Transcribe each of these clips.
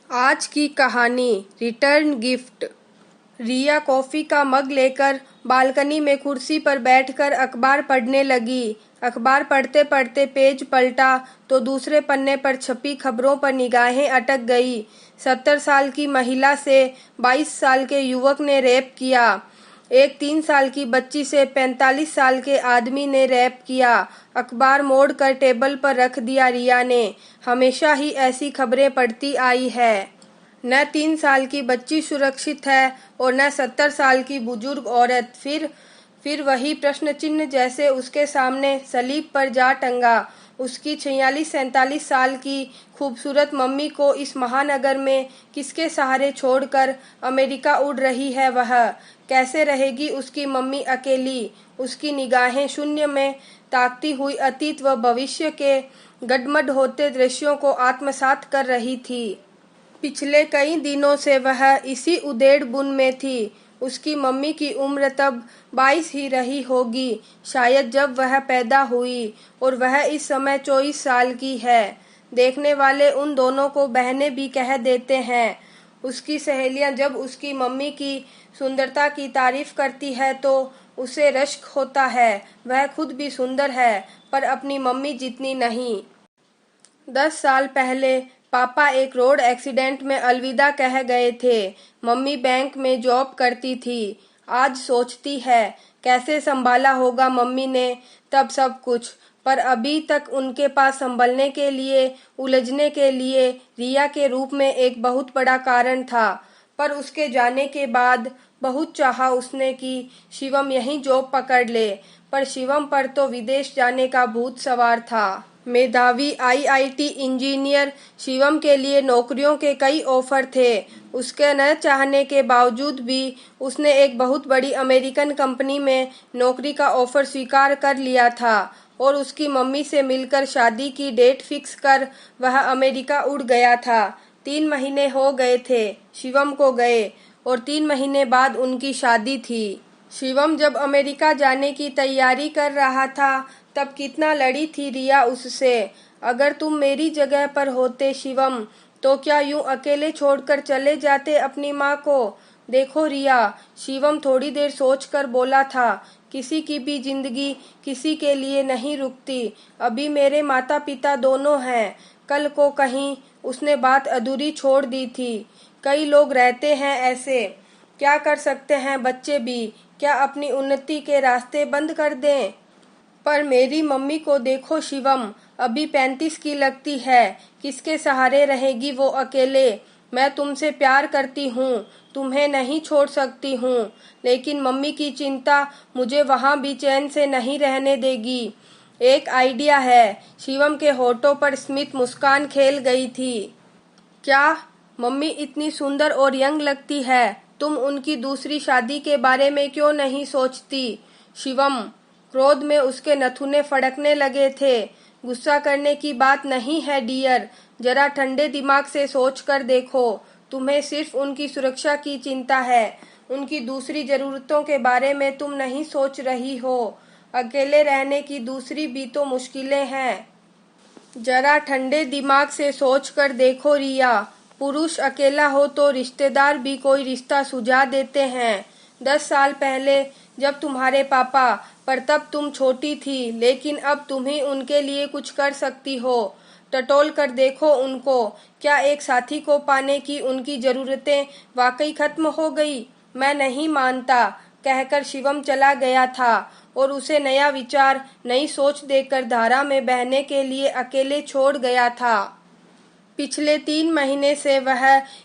आज की कहानी रिटर्न गिफ्ट। रिया कॉफी का मग लेकर बालकनी में कुर्सी पर बैठकर अखबार पढ़ने लगी। अखबार पढ़ते पढ़ते पेज पलटा तो दूसरे पन्ने पर छपी खबरों पर निगाहें अटक गई। 70 साल की महिला से 22 साल के युवक ने रेप किया। एक 3 साल की बच्ची से 45 साल के आदमी ने रेप किया। अखबार मोड़ कर टेबल पर रख दिया रिया ने। हमेशा ही ऐसी खबरें पढ़ती आई है। न 3 साल की बच्ची सुरक्षित है और न 70 साल की बुजुर्ग औरत। फिर वही प्रश्न चिन्ह जैसे उसके सामने सलीब पर जा टंगा। उसकी 46-47 साल की खूबसूरत मम्मी को इस महानगर में किसके सहारे छोड़कर अमेरिका उड़ रही है वह। कैसे रहेगी उसकी मम्मी अकेली। उसकी निगाहें शून्य में ताकती हुई अतीत व भविष्य के गडमड होते दृश्यों को आत्मसात कर रही थी। पिछले कई दिनों से वह इसी उधेड़ बुन में थी। उसकी मम्मी की उम्र तब 22 ही रही होगी शायद जब वह पैदा हुई, और वह इस समय 24 साल की है। देखने वाले उन दोनों को बहनें भी कह देते हैं। उसकी सहेलियां जब उसकी मम्मी की सुंदरता की तारीफ करती है तो उसे रश्क होता है। वह खुद भी सुंदर है पर अपनी मम्मी जितनी नहीं। 10 साल पहले पापा एक रोड एक्सीडेंट में अलविदा कह गए थे। मम्मी बैंक में जॉब करती थी। आज सोचती है कैसे संभाला होगा मम्मी ने तब सब कुछ, पर अभी तक उनके पास संभलने के लिए, उलझने के लिए रिया के रूप में एक बहुत बड़ा कारण था। पर उसके जाने के बाद बहुत चाहा उसने कि शिवम यहीं जॉब पकड़ ले, पर शिवम पर तो विदेश जाने का भूत सवार था। मेधावी आईआईटी इंजीनियर शिवम के लिए नौकरियों के कई ऑफर थे। उसके न चाहने के बावजूद भी उसने एक बहुत बड़ी अमेरिकन कंपनी में नौकरी का ऑफर स्वीकार कर लिया था और उसकी मम्मी से मिलकर शादी की डेट फिक्स कर वह अमेरिका उड़ गया था। 3 महीने हो गए थे शिवम को गए और 3 महीने बाद उनकी शादी थी। शिवम जब अमेरिका जाने की तैयारी कर रहा था तब कितना लड़ी थी रिया उससे। अगर तुम मेरी जगह पर होते शिवम, तो क्या यूं अकेले छोड़कर चले जाते अपनी माँ को। देखो रिया, शिवम थोड़ी देर सोचकर बोला था, किसी की भी जिंदगी किसी के लिए नहीं रुकती। अभी मेरे माता पिता दोनों हैं, कल को कहीं। उसने बात अधूरी छोड़ दी थी। कई लोग रहते हैं ऐसे। क्या कर सकते हैं बच्चे भी। क्या अपनी उन्नति के रास्ते बंद कर दें। पर मेरी मम्मी को देखो शिवम, अभी 35 की लगती है। किसके सहारे रहेगी वो अकेले। मैं तुमसे प्यार करती हूँ, तुम्हें नहीं छोड़ सकती हूँ, लेकिन मम्मी की चिंता मुझे वहाँ भी चैन से नहीं रहने देगी। एक आइडिया है। शिवम के होठों पर स्मित मुस्कान खेल गई थी। क्या? मम्मी इतनी सुंदर और यंग लगती है, तुम उनकी दूसरी शादी के बारे में क्यों नहीं सोचती। शिवम, क्रोध में उसके नथुने फड़कने लगे थे। गुस्सा करने की बात नहीं है डियर, जरा ठंडे दिमाग से सोच कर देखो। तुम्हें सिर्फ उनकी सुरक्षा की चिंता है, उनकी दूसरी जरूरतों के बारे में तुम नहीं सोच रही हो। अकेले रहने की दूसरी भी तो मुश्किलें हैं। जरा ठंडे दिमाग से सोच कर देखो रिया। पुरुष अकेला हो तो रिश्तेदार भी कोई रिश्ता सुझा देते हैं। 10 साल पहले जब तुम्हारे पापा, पर तब तुम छोटी थी, लेकिन अब तुम ही उनके लिए कुछ कर सकती हो। टटोल कर देखो उनको। क्या एक साथी को पाने की उनकी जरूरतें वाकई खत्म हो गई। मैं नहीं मानता, कहकर शिवम चला गया था और उसे नया विचार, नई सोच देकर धारा में बहने के लिए अकेले छोड़ गया था। पिछले 3 महीने से वह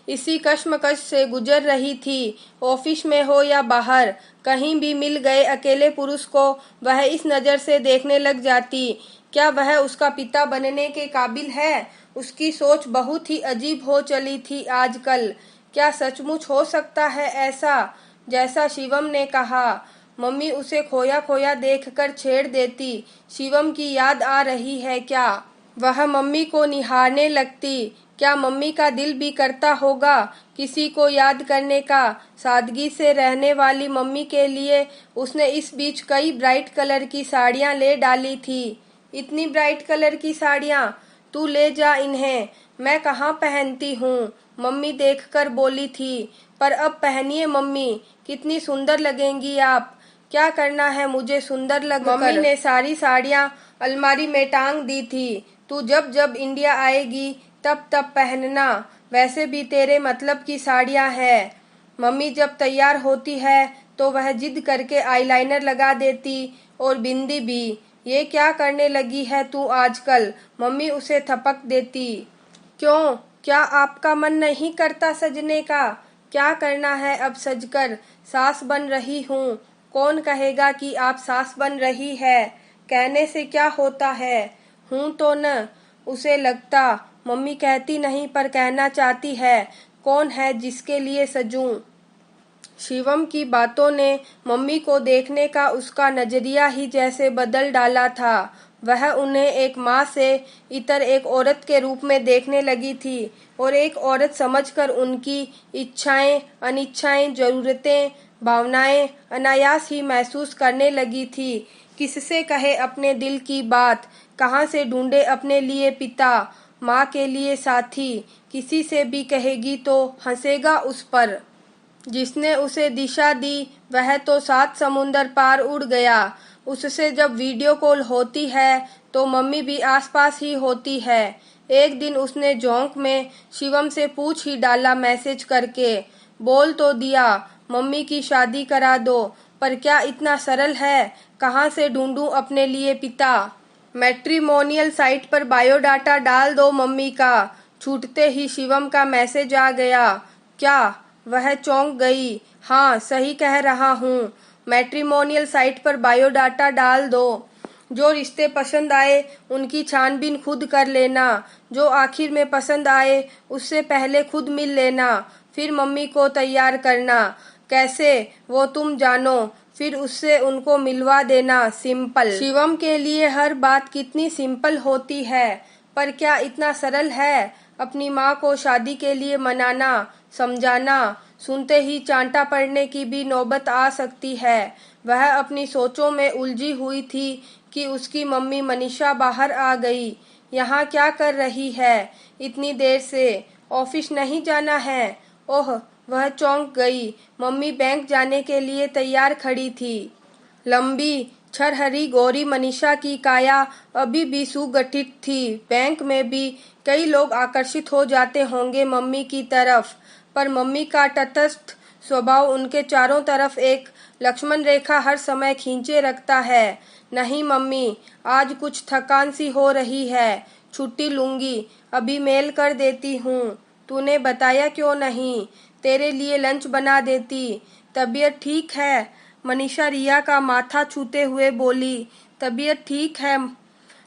इसी कश्मकश से गुजर रही थी। ऑफिस में हो या बाहर, कहीं भी मिल गए अकेले पुरुष को वह इस नज़र से देखने लग जाती। क्या वह उसका पिता बनने के काबिल है। उसकी सोच बहुत ही अजीब हो चली थी आजकल। क्या सचमुच हो सकता है ऐसा जैसा शिवम ने कहा। मम्मी उसे खोया खोया देखकर छेड़ देती। शिवम की याद आ रही है क्या। वह मम्मी को निहारने लगती। क्या मम्मी का दिल भी करता होगा किसी को याद करने का। सादगी से रहने वाली मम्मी के लिए उसने इस बीच कई ब्राइट कलर की साड़ियाँ ले डाली थी। इतनी ब्राइट कलर की साड़ियाँ, तू ले जा इन्हें, मैं कहाँ पहनती हूँ। मम्मी देखकर बोली थी, पर अब पहनिए मम्मी, कितनी सुंदर लगेंगी आप। क्या करना है मुझे सुंदर लगकर। मम्मी ने सारी साड़ियाँ अलमारी में टांग दी थी। तू जब जब इंडिया आएगी तब तब पहनना, वैसे भी तेरे मतलब की साड़ियाँ हैं। मम्मी जब तैयार होती है तो वह जिद करके आईलाइनर लगा देती और बिंदी भी। ये क्या करने लगी है तू आजकल, मम्मी उसे थपक देती। क्यों, क्या आपका मन नहीं करता सजने का। क्या करना है अब सजकर, सास बन रही हूँ। कौन कहेगा कि आप सास बन रही है, कहने से क्या होता है। हूँ तो न, उसे लगता। मम्मी कहती नहीं पर कहना चाहती है, कौन है जिसके लिए सजूं। शिवम की बातों ने मम्मी को देखने का उसका नजरिया ही जैसे बदल डाला था। वह उन्हें एक माँ से इतर एक औरत के रूप में देखने लगी थी और एक औरत समझकर उनकी इच्छाएं, अनिच्छाएं, जरूरतें, भावनाएं अनायास ही महसूस करने लगी थी। किससे कहे अपने दिल की बात, कहाँ से ढूंढे अपने लिए पिता, माँ के लिए साथी। किसी से भी कहेगी तो हंसेगा उस पर। जिसने उसे दिशा दी वह तो 7 समुंदर पार उड़ गया। उससे जब वीडियो कॉल होती है तो मम्मी भी आसपास ही होती है। एक दिन उसने झोंक में शिवम से पूछ ही डाला मैसेज करके। बोल तो दिया, मम्मी की शादी करा दो, पर क्या इतना सरल है। कहाँ से ढूंढूं अपने लिए पिता। मैट्रिमोनियल साइट पर बायोडाटा डाल दो मम्मी का। छूटते ही शिवम का मैसेज आ गया। क्या, वह चौंक गई। हाँ, सही कह रहा हूँ, मैट्रिमोनियल साइट पर बायोडाटा डाल दो। जो रिश्ते पसंद आए उनकी छानबीन खुद कर लेना। जो आखिर में पसंद आए उससे पहले खुद मिल लेना, फिर मम्मी को तैयार करना। कैसे, वो तुम जानो, फिर उससे उनको मिलवा देना। सिंपल। शिवम के लिए हर बात कितनी सिंपल होती है, पर क्या इतना सरल है अपनी माँ को शादी के लिए मनाना, समझाना। सुनते ही चांटा पड़ने की भी नौबत आ सकती है। वह अपनी सोचों में उलझी हुई थी कि उसकी मम्मी मनीषा बाहर आ गई। यहाँ क्या कर रही है इतनी देर से, ऑफिस नहीं जाना है। ओह, वह चौंक गई। मम्मी बैंक जाने के लिए तैयार खड़ी थी। लंबी छरहरी गोरी मनीषा की काया अभी भी सुगठित थी। बैंक में भी कई लोग आकर्षित हो जाते होंगे मम्मी की तरफ, पर मम्मी का तटस्थ स्वभाव उनके चारों तरफ एक लक्ष्मण रेखा हर समय खींचे रखता है। नहीं मम्मी, आज कुछ थकान सी हो रही है, छुट्टी लूंगी, अभी मेल कर देती हूँ। तूने बताया क्यों नहीं, तेरे लिए लंच बना देती। तबीयत ठीक है, मनीषा रिया का माथा छूते हुए बोली। तबीयत ठीक है,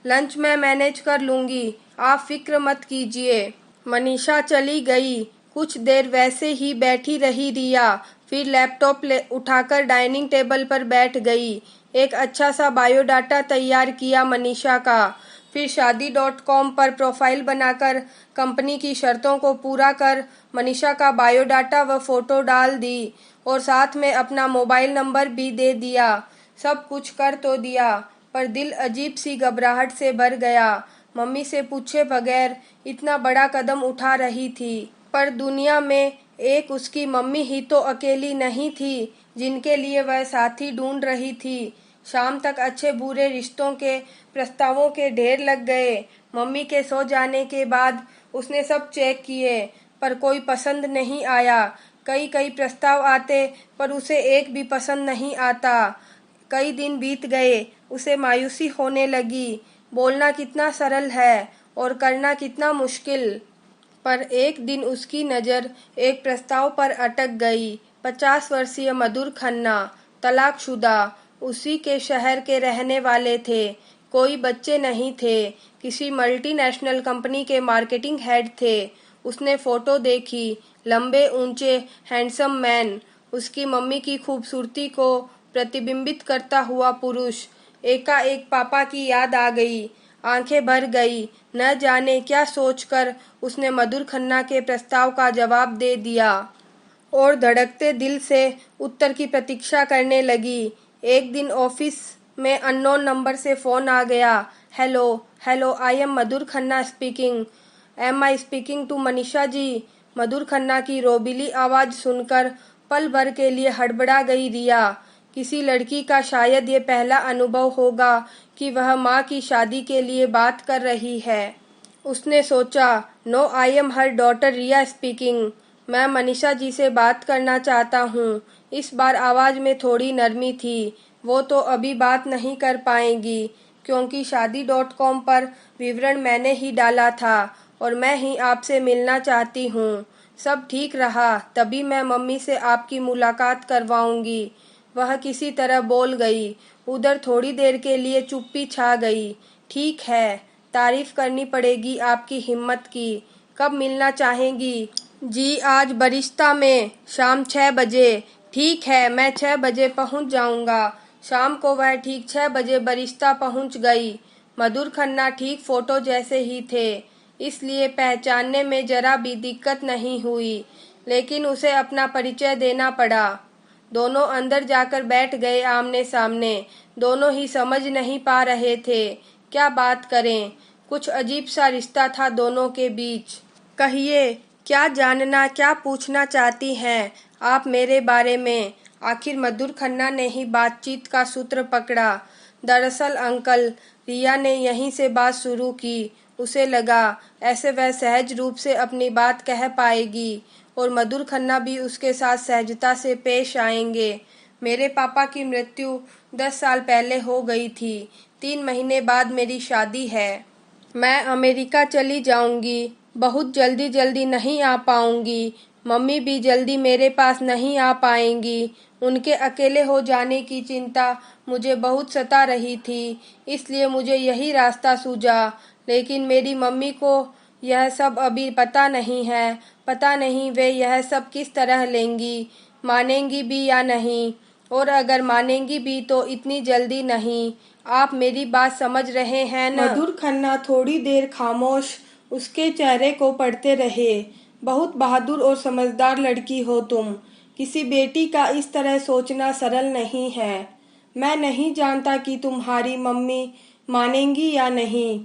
लंच मैं मैनेज कर लूंगी, आप फिक्र मत कीजिए। मनीषा चली गई। कुछ देर वैसे ही बैठी रही रिया, फिर लैपटॉप उठाकर डाइनिंग टेबल पर बैठ गई। एक अच्छा सा बायोडाटा तैयार किया मनीषा का। फिर शादी.com पर प्रोफाइल बनाकर कंपनी की शर्तों को पूरा कर मनीषा का बायोडाटा व फोटो डाल दी और साथ में अपना मोबाइल नंबर भी दे दिया। सब कुछ कर तो दिया, पर दिल अजीब सी घबराहट से भर गया। मम्मी से पूछे बगैर इतना बड़ा कदम उठा रही थी, पर दुनिया में एक उसकी मम्मी ही तो अकेली नहीं थी जिनके लिए वह साथी ढूंढ रही थी। शाम तक अच्छे बुरे रिश्तों के प्रस्तावों के ढेर लग गए। मम्मी के सो जाने के बाद उसने सब चेक किए, पर कोई पसंद नहीं आया। कई कई प्रस्ताव आते पर उसे एक भी पसंद नहीं आता। कई दिन बीत गए, उसे मायूसी होने लगी। बोलना कितना सरल है और करना कितना मुश्किल। पर एक दिन उसकी नज़र एक प्रस्ताव पर अटक गई। 50 वर्षीय मधुर खन्ना, तलाकशुदा, उसी के शहर के रहने वाले थे। कोई बच्चे नहीं थे, किसी मल्टीनेशनल कंपनी के मार्केटिंग हेड थे। उसने फोटो देखी, लंबे ऊंचे हैंडसम मैन, उसकी मम्मी की खूबसूरती को प्रतिबिंबित करता हुआ पुरुष। एकाएक पापा की याद आ गई, आंखें भर गई। न जाने क्या सोचकर उसने मधुर खन्ना के प्रस्ताव का जवाब दे दिया और धड़कते दिल से उत्तर की प्रतीक्षा करने लगी। एक दिन ऑफिस में अननोन नंबर से फोन आ गया। Hello hello, I am Madhur Khanna speaking. Am I speaking to Manisha ji? Madhur Khanna की रोबीली आवाज़ सुनकर पल भर के लिए हड़बड़ा गई रिया। किसी लड़की का शायद ये पहला अनुभव होगा कि वह माँ की शादी के लिए बात कर रही है। उसने सोचा, no, I am her daughter Riya speaking. मैं मनीषा जी से बात करना चाहता हूँ। इस बार आवाज़ में थोड़ी नरमी थी। वो तो अभी बात नहीं कर पाएंगी क्योंकि शादी.com पर विवरण मैंने ही डाला था और मैं ही आपसे मिलना चाहती हूँ। सब ठीक रहा तभी मैं मम्मी से आपकी मुलाकात करवाऊंगी। वह किसी तरह बोल गई। उधर थोड़ी देर के लिए चुप्पी छा गई। ठीक है, तारीफ करनी पड़ेगी आपकी हिम्मत की। कब मिलना चाहेंगी? जी, आज बरिश्ता में शाम 6 बजे। ठीक है, मैं 6 बजे पहुंच जाऊंगा। शाम को वह ठीक 6 बजे बरिश्ता पहुंच गई। मधुर खन्ना ठीक फोटो जैसे ही थे, इसलिए पहचानने में जरा भी दिक्कत नहीं हुई, लेकिन उसे अपना परिचय देना पड़ा। दोनों अंदर जाकर बैठ गए आमने सामने। दोनों ही समझ नहीं पा रहे थे क्या बात करें। कुछ अजीब सा रिश्ता था दोनों के बीच। कहिए, क्या जानना, क्या पूछना चाहती हैं आप मेरे बारे में? आखिर मधुर खन्ना ने ही बातचीत का सूत्र पकड़ा। दरअसल अंकल, रिया ने यहीं से बात शुरू की। उसे लगा ऐसे वह सहज रूप से अपनी बात कह पाएगी और मधुर खन्ना भी उसके साथ सहजता से पेश आएंगे। मेरे पापा की मृत्यु 10 साल पहले हो गई थी। 3 महीने बाद मेरी शादी है। मैं अमेरिका चली जाऊंगी। बहुत जल्दी जल्दी नहीं आ पाऊंगी। मम्मी भी जल्दी मेरे पास नहीं आ पाएंगी। उनके अकेले हो जाने की चिंता मुझे बहुत सता रही थी, इसलिए मुझे यही रास्ता सूझा। लेकिन मेरी मम्मी को यह सब अभी पता नहीं है। पता नहीं वे यह सब किस तरह लेंगी, मानेंगी भी या नहीं। और अगर मानेंगी भी तो इतनी जल्दी नहीं। आप मेरी बात समझ रहे हैं न? मधुर खन्ना थोड़ी देर खामोश उसके चेहरे को पढ़ते रहे। बहुत बहादुर और समझदार लड़की हो तुम। किसी बेटी का इस तरह सोचना सरल नहीं है। मैं नहीं जानता कि तुम्हारी मम्मी मानेंगी या नहीं।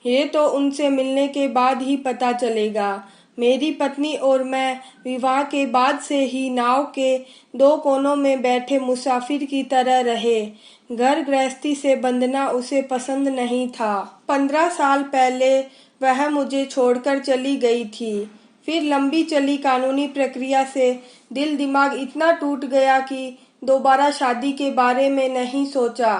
ये तो उनसे मिलने के बाद ही पता चलेगा। मेरी पत्नी और मैं विवाह के बाद से ही नाव के 2 कोनों में बैठे मुसाफिर की तरह रहे। घर गृहस्थी से बंधना उसे पसंद नहीं था। 15 साल पहले वह मुझे छोड़कर चली गई थी। फिर लंबी चली कानूनी प्रक्रिया से दिल दिमाग इतना टूट गया कि दोबारा शादी के बारे में नहीं सोचा।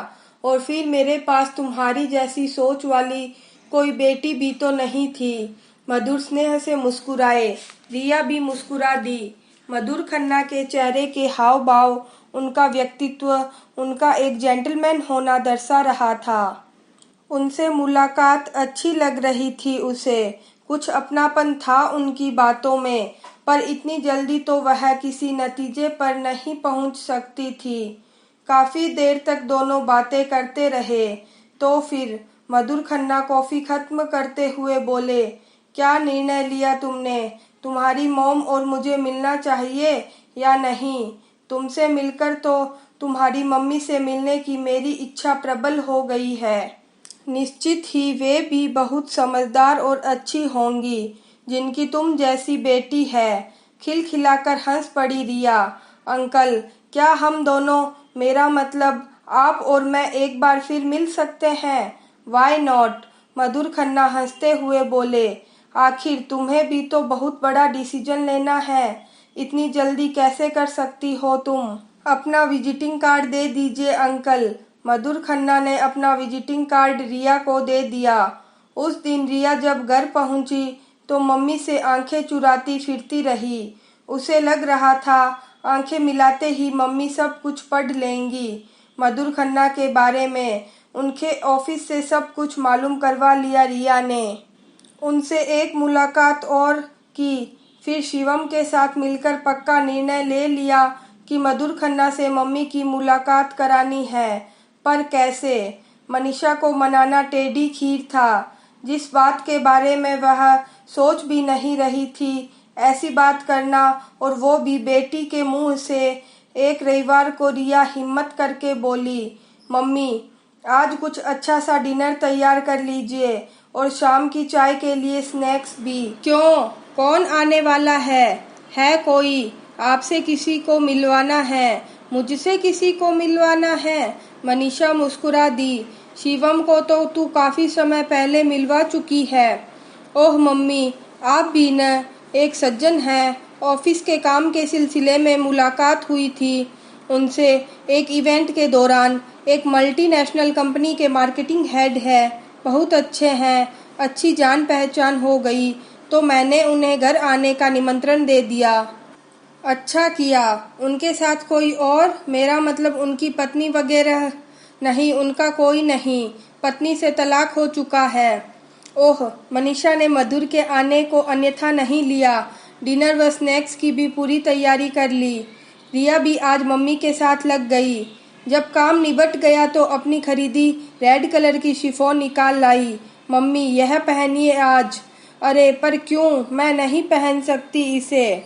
और फिर मेरे पास तुम्हारी जैसी सोच वाली कोई बेटी भी तो नहीं थी। मधुर स्नेह से मुस्कुराए। रिया भी मुस्कुरा दी। मधुर खन्ना के चेहरे के हाव भाव, उनका व्यक्तित्व, उनका एक जेंटलमैन होना दर्शा रहा था। उनसे मुलाकात अच्छी लग रही थी उसे। कुछ अपनापन था उनकी बातों में, पर इतनी जल्दी तो वह किसी नतीजे पर नहीं पहुंच सकती थी। काफी देर तक दोनों बातें करते रहे। तो फिर मधुर खन्ना कॉफी खत्म करते हुए बोले, क्या निर्णय लिया तुमने? तुम्हारी मॉम और मुझे मिलना चाहिए या नहीं? तुमसे मिलकर तो तुम्हारी मम्मी से मिलने की मेरी इच्छा प्रबल हो गई है। निश्चित ही वे भी बहुत समझदार और अच्छी होंगी, जिनकी तुम जैसी बेटी है। खिलखिलाकर हंस पड़ी रिया। अंकल, क्या हम दोनों, मेरा मतलब आप और मैं, एक बार फिर मिल सकते हैं? Why not? मधुर खन्ना हंसते हुए बोले। आखिर तुम्हें भी तो बहुत बड़ा डिसीजन लेना है। इतनी जल्दी कैसे कर सकती हो तुम? अपना विजिटिंग कार्ड दे दीजिए अंकल। मधुर खन्ना ने अपना विजिटिंग कार्ड रिया को दे दिया। उस दिन रिया जब घर पहुंची तो मम्मी से आंखें चुराती फिरती रही। उसे लग रहा था आंखें मिलाते ही मम्मी सब कुछ पढ़ लेंगी। मधुर खन्ना के बारे में उनके ऑफिस से सब कुछ मालूम करवा लिया रिया ने। उनसे एक मुलाकात और की। फिर शिवम के साथ मिलकर पक्का निर्णय ले लिया कि मधुर खन्ना से मम्मी की मुलाकात करानी है। पर कैसे? मनीषा को मनाना टेढ़ी खीर था। जिस बात के बारे में वह सोच भी नहीं रही थी, ऐसी बात करना, और वो भी बेटी के मुंह से। एक रविवार को रिया हिम्मत करके बोली, मम्मी, आज कुछ अच्छा सा डिनर तैयार कर लीजिए और शाम की चाय के लिए स्नैक्स भी। क्यों, कौन आने वाला है? है कोई? आपसे किसी को मिलवाना है? मुझसे किसी को मिलवाना है? मनीषा मुस्कुरा दी। शिवम को तो तू काफी समय पहले मिलवा चुकी है। ओह मम्मी, आप भी न। एक सज्जन हैं, ऑफिस के काम के सिलसिले में मुलाकात हुई थी उनसे एक इवेंट के दौरान। एक मल्टीनेशनल कंपनी के मार्केटिंग हेड है, बहुत अच्छे हैं। अच्छी जान पहचान हो गई तो मैंने उन्हें घर आने का निमंत्रण दे दिया। अच्छा किया। उनके साथ कोई और? मेरा मतलब उनकी पत्नी वगैरह? नहीं, उनका कोई नहीं, पत्नी से तलाक हो चुका है। ओह, मनीषा ने मधुर के आने को अन्यथा नहीं लिया। डिनर व स्नैक्स की भी पूरी तैयारी कर ली। रिया भी आज मम्मी के साथ लग गई। जब काम निबट गया तो अपनी खरीदी रेड कलर की शिफॉन निकाल लाई। मम्मी, यह पहनिए आज। अरे पर क्यों, मैं नहीं पहन सकती इसे।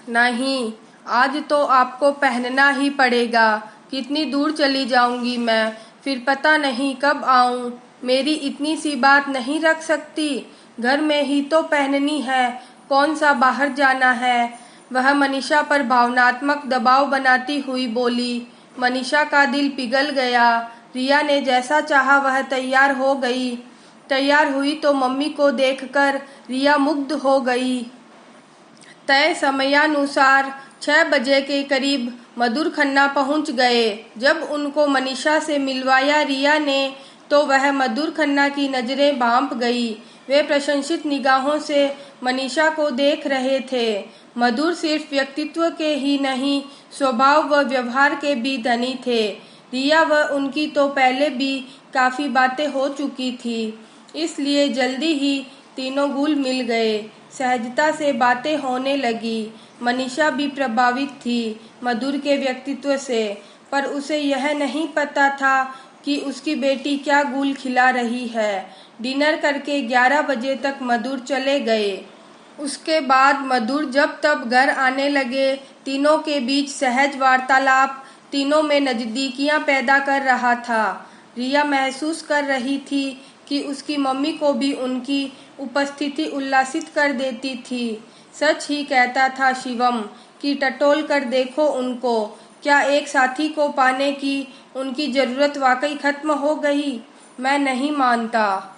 नहीं, आज तो आपको पहनना ही पड़ेगा। कितनी दूर चली जाऊंगी मैं, फिर पता नहीं कब आऊं। मेरी इतनी सी बात नहीं रख सकती? घर में ही तो पहननी है, कौन सा बाहर जाना है। वह मनीषा पर भावनात्मक दबाव बनाती हुई बोली। मनीषा का दिल पिघल गया। रिया ने जैसा चाहा वह तैयार हो गई। तैयार हुई तो मम्मी को देखकर रिया मुग्ध हो गई। तय समयानुसार 6 बजे के करीब मधुर खन्ना पहुंच गए। जब उनको मनीषा से मिलवाया रिया ने तो वह मधुर खन्ना की नजरें भांप गई। वे प्रशंसित निगाहों से मनीषा को देख रहे थे। मधुर सिर्फ व्यक्तित्व के ही नहीं, स्वभाव व व्यवहार के भी धनी थे। रिया व उनकी तो पहले भी काफी बातें हो चुकी थी, इसलिए जल्दी ही तीनों घुल मिल गए। सहजता से बातें होने लगी। मनीषा भी प्रभावित थी मधुर के व्यक्तित्व से, पर उसे यह नहीं पता था कि उसकी बेटी क्या गुल खिला रही है। डिनर करके 11 बजे तक मधुर चले गए। उसके बाद मधुर जब तब घर आने लगे। तीनों के बीच सहज वार्तालाप तीनों में नजदीकियां पैदा कर रहा था। रिया महसूस कर रही थी कि उसकी मम्मी को भी उनकी उपस्थिति उल्लासित कर देती थी। सच ही कहता था शिवम कि टटोल कर देखो उनको, क्या एक साथी को पाने की उनकी जरूरत वाकई खत्म हो गई? मैं नहीं मानता।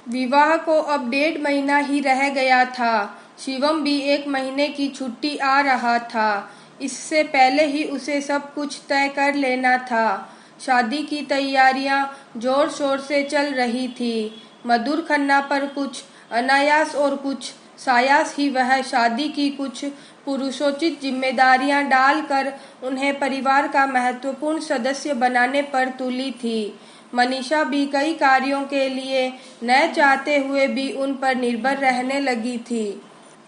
विवाह को अब 1.5 महीना ही रह गया था। शिवम भी 1 महीने की छुट्टी आ रहा था। इससे पहले ही उसे सब कुछ तय कर लेना था। शादी की तैयारियां जोर शोर से चल रही थी। मधुर खन्ना पर कुछ अनायास और कुछ सायास ही वह शादी की कुछ पुरुषोचित जिम्मेदारियां डालकर उन्हें परिवार का महत्वपूर्ण सदस्य बनाने पर तुली थी। मनीषा भी कई कार्यों के लिए न चाहते हुए भी उन पर निर्भर रहने लगी थी।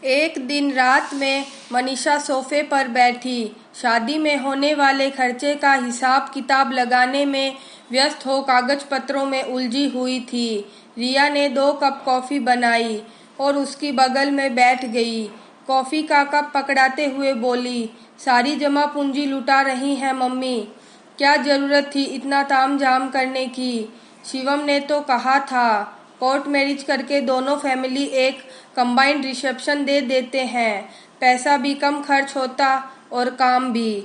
एक दिन रात में मनीषा सोफे पर बैठी शादी में होने वाले खर्चे का हिसाब किताब लगाने में व्यस्त हो कागज पत्रों में उलझी हुई थी। रिया ने 2 कप कॉफी बनाई और उसकी बगल में बैठ गई। कॉफी का कप पकड़ाते हुए बोली, सारी जमा पूंजी लुटा रही हैं मम्मी। क्या जरूरत थी इतना तामझाम करने की? शिवम ने तो कहा था कोर्ट मैरिज करके दोनों फैमिली एक कंबाइंड रिसेप्शन दे देते हैं, पैसा भी कम खर्च होता और काम भी।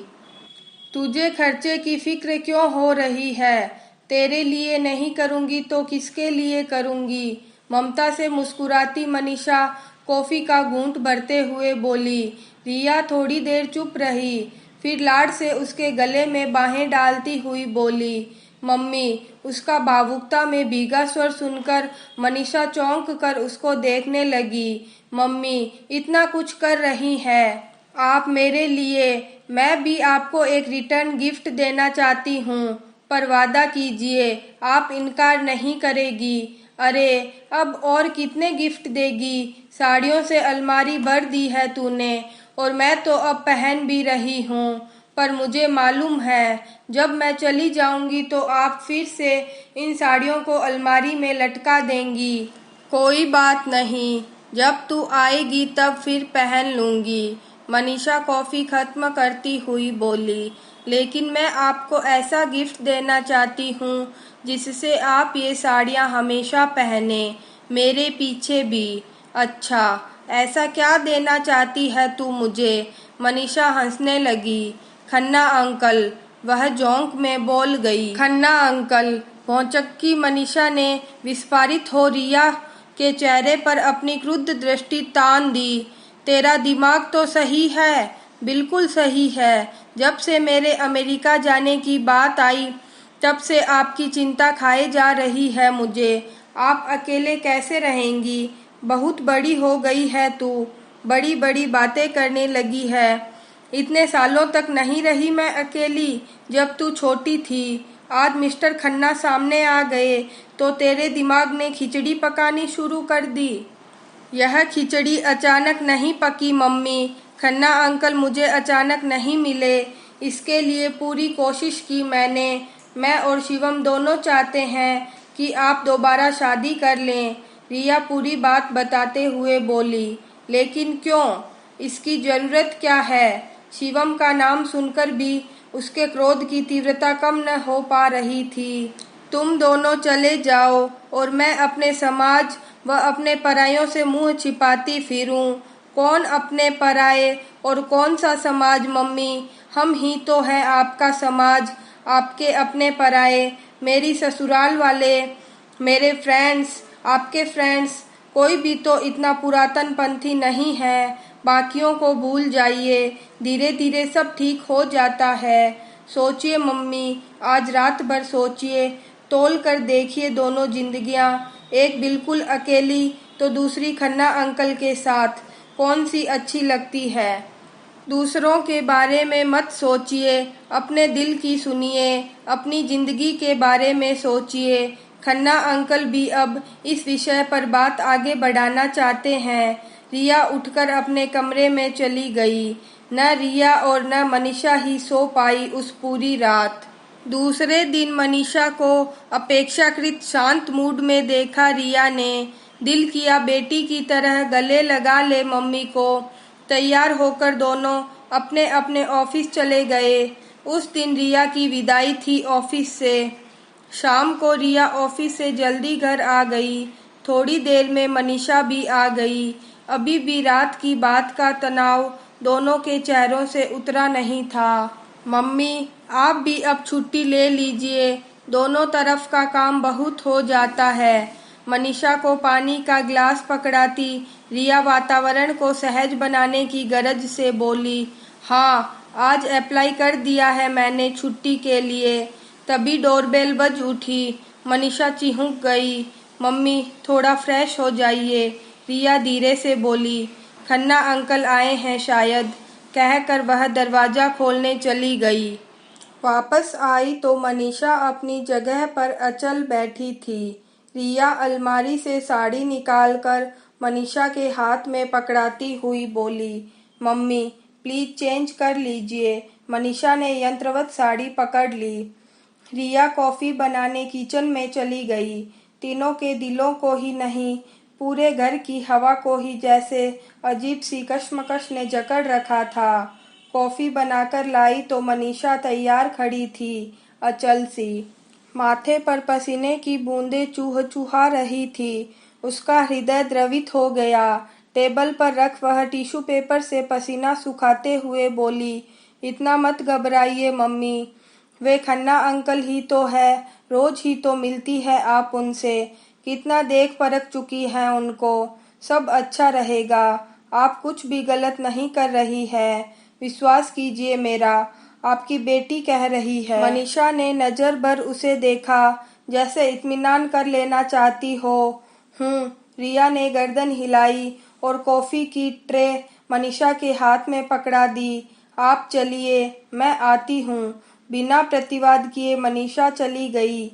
तुझे खर्चे की फिक्र क्यों हो रही है? तेरे लिए नहीं करूंगी तो किसके लिए करूंगी? ममता से मुस्कुराती मनीषा कॉफी का घूंट भरते हुए बोली। रिया थोड़ी देर चुप रही, फिर लाड से उसके गले में बाहें डालती हुई बोली, मम्मी। उसका भावुकता में भीगा स्वर सुनकर मनीषा चौंक कर उसको देखने लगी। मम्मी, इतना कुछ कर रही हैं आप मेरे लिए। मैं भी आपको एक रिटर्न गिफ्ट देना चाहती हूँ, पर वादा कीजिए आप इनकार नहीं करेगी। अरे अब और कितने गिफ्ट देगी? साड़ियों से अलमारी भर दी है तूने और मैं तो अब पहन भी रही हूँ, पर मुझे मालूम है जब मैं चली जाऊंगी तो आप फिर से इन साड़ियों को अलमारी में लटका देंगी। कोई बात नहीं, जब तू आएगी तब फिर पहन लूंगी। मनीषा कॉफी खत्म करती हुई बोली, लेकिन मैं आपको ऐसा गिफ्ट देना चाहती हूँ जिससे आप ये साड़ियाँ हमेशा पहने, मेरे पीछे भी। अच्छा, ऐसा क्या देना चाहती है तू मुझे? मनीषा हंसने लगी। खन्ना अंकल, वह जोंक में बोल गई। खन्ना अंकल, भौचक्की मनीषा ने विस्फारित हो रिया के चेहरे पर अपनी क्रुद्ध दृष्टि तान दी। तेरा दिमाग तो सही है, बिल्कुल सही है। जब से मेरे अमेरिका जाने की बात आई, तब से आपकी चिंता खाए जा रही है मुझे। आप अकेले कैसे रहेंगी? बहुत बड़ी हो गई है तू, बड़ी बड़ी बातें करने लगी है। इतने सालों तक नहीं रही मैं अकेली, जब तू छोटी थी। आज मिस्टर खन्ना सामने आ गए तो तेरे दिमाग ने खिचड़ी पकानी शुरू कर दी। यह खिचड़ी अचानक नहीं पकी मम्मी। खन्ना अंकल मुझे अचानक नहीं मिले, इसके लिए पूरी कोशिश की मैंने। मैं और शिवम दोनों चाहते हैं कि आप दोबारा शादी कर लें। रिया पूरी बात बताते हुए बोली। लेकिन क्यों? इसकी जरूरत क्या है? शिवम का नाम सुनकर भी उसके क्रोध की तीव्रता कम न हो पा रही थी। तुम दोनों चले जाओ और मैं अपने समाज व अपने परायों से मुंह छिपाती फिरूं। कौन अपने पराये और कौन सा समाज मम्मी? हम ही तो हैं आपका समाज, आपके अपने पराये। मेरी ससुराल वाले, मेरे फ्रेंड्स, आपके फ्रेंड्स, कोई भी तो इतना पुरातन पंथी नहीं है। बाकियों को भूल जाइए, धीरे धीरे सब ठीक हो जाता है। सोचिए मम्मी, आज रात भर सोचिए, तोल कर देखिए दोनों जिंदगियां, एक बिल्कुल अकेली तो दूसरी खन्ना अंकल के साथ, कौन सी अच्छी लगती है? दूसरों के बारे में मत सोचिए, अपने दिल की सुनिए, अपनी जिंदगी के बारे में सोचिए। खन्ना अंकल भी अब इस विषय पर बात आगे बढ़ाना चाहते हैं। रिया उठकर अपने कमरे में चली गई। न रिया और न मनीषा ही सो पाई उस पूरी रात। दूसरे दिन मनीषा को अपेक्षाकृत शांत मूड में देखा रिया ने। दिल किया बेटी की तरह गले लगा ले मम्मी को। तैयार होकर दोनों अपने अपने ऑफिस चले गए। उस दिन रिया की विदाई थी ऑफिस से। शाम को रिया ऑफिस से जल्दी घर आ गई। थोड़ी देर में मनीषा भी आ गई। अभी भी रात की बात का तनाव दोनों के चेहरों से उतरा नहीं था। मम्मी, आप भी अब छुट्टी ले लीजिए, दोनों तरफ का काम बहुत हो जाता है। मनीषा को पानी का ग्लास पकड़ाती रिया वातावरण को सहज बनाने की गरज से बोली। हाँ, आज अप्लाई कर दिया है मैंने छुट्टी के लिए। तभी डोरबेल बज उठी। मनीषा चिहुक गई। मम्मी, थोड़ा फ्रेश हो जाइए, रिया धीरे से बोली। खन्ना अंकल आए हैं शायद, कहकर वह दरवाजा खोलने चली गई। वापस आई तो मनीषा अपनी जगह पर अचल बैठी थी। रिया अलमारी से साड़ी निकालकर मनीषा के हाथ में पकड़ाती हुई बोली। मम्मी, प्लीज चेंज कर लीजिए। मनीषा ने यंत्रवत साड़ी पकड़ ली। रिया कॉफी बनाने किचन में चली गई। तीनों के दिलों को ही नहीं, पूरे घर की हवा को ही जैसे अजीब सी कशमकश ने जकड़ रखा था। कॉफी बनाकर लाई तो मनीषा तैयार खड़ी थी, अचल सी। माथे पर पसीने की बूंदें चूहचूहा रही थी। उसका हृदय द्रवित हो गया। टेबल पर रख वह टिश्यू पेपर से पसीना सुखाते हुए बोली। इतना मत घबराइए मम्मी, वे खन्ना अंकल ही तो है, रोज ही तो मिलती है आप उनसे। कितना देख परख चुकी हैं उनको। सब अच्छा रहेगा। आप कुछ भी गलत नहीं कर रही है, विश्वास कीजिए मेरा, आपकी बेटी कह रही है। मनीषा ने नजर भर उसे देखा, जैसे इत्मीनान कर लेना चाहती हो। रिया ने गर्दन हिलाई और कॉफी की ट्रे मनीषा के हाथ में पकड़ा दी। आप चलिए, मैं आती हूँ। बिना प्रतिवाद किए मनीषा चली गई।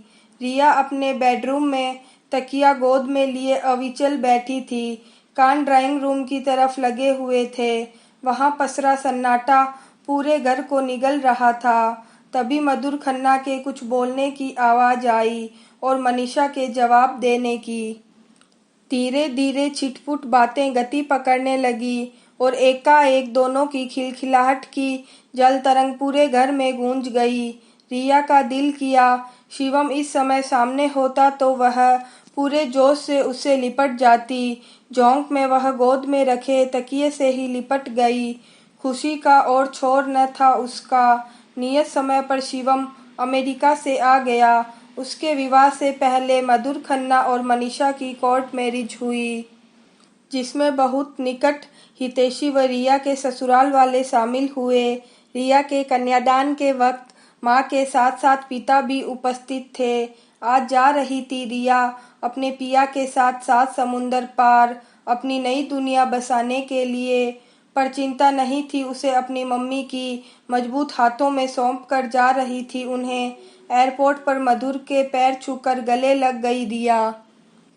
रिया अपने बेडरूम में तकिया गोद में लिए अविचल बैठी थी। कान ड्राइंग रूम की तरफ लगे हुए थे। वहां पसरा सन्नाटा पूरे घर को निगल रहा था। तभी मधुर खन्ना के कुछ बोलने की आवाज आई और मनीषा के जवाब देने की। धीरे धीरे छिटपुट बातें गति पकड़ने लगी और एकाएक दोनों की खिलखिलाहट की जल तरंग पूरे घर में गूंज गई। रिया का दिल किया शिवम इस समय सामने होता तो वह पूरे जोश से उससे लिपट जाती। झोंक में वह गोद में रखे तकिए से ही लिपट गई। खुशी का और छोर न था उसका। नियत समय पर शिवम अमेरिका से आ गया। उसके विवाह से पहले मधुर खन्ना और मनीषा की कोर्ट मैरिज हुई, जिसमें बहुत निकट हितैषी व रिया के ससुराल वाले शामिल हुए। रिया के कन्यादान के वक्त मां के साथ साथ पिता भी उपस्थित थे। आज जा रही थी रिया अपने पिया के साथ सात समुंदर पार अपनी नई दुनिया बसाने के लिए, पर चिंता नहीं थी उसे अपनी मम्मी की। मजबूत हाथों में सौंप कर जा रही थी उन्हें। एयरपोर्ट पर मधुर के पैर छूकर गले लग गई रिया।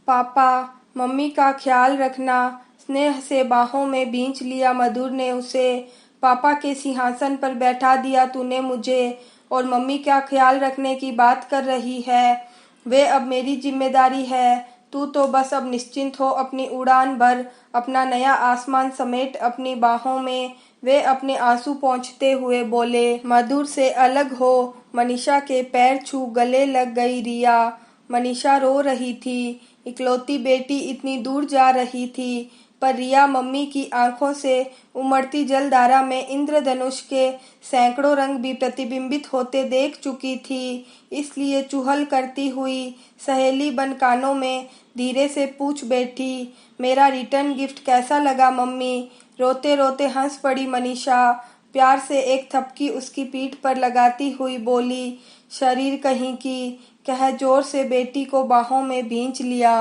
पापा, मम्मी का ख्याल रखना, स्नेह से बाहों में भींच लिया मधुर ने उसे। पापा के सिंहासन पर बैठा दिया तूने मुझे, और मम्मी का ख्याल रखने की बात कर रही है। वे अब मेरी जिम्मेदारी है। तू तो बस अब निश्चिंत हो, अपनी उड़ान भर, अपना नया आसमान समेट अपनी बाहों में। वे अपने आंसू पोंछते हुए बोले। मधुर से अलग हो मनीषा के पैर छू गले लग गई रिया। मनीषा रो रही थी। इकलौती बेटी इतनी दूर जा रही थी, पर रिया मम्मी की आंखों से उमड़ती जलधारा में इंद्रधनुष के सैकड़ों रंग भी प्रतिबिंबित होते देख चुकी थी। इसलिए चुहल करती हुई सहेली बन कानों में धीरे से पूछ बैठी, मेरा रिटर्न गिफ्ट कैसा लगा मम्मी? रोते रोते हंस पड़ी मनीषा। प्यार से एक थपकी उसकी पीठ पर लगाती हुई बोली, शरीर कहीं की, कह जोर से बेटी को बाहों में भींच लिया।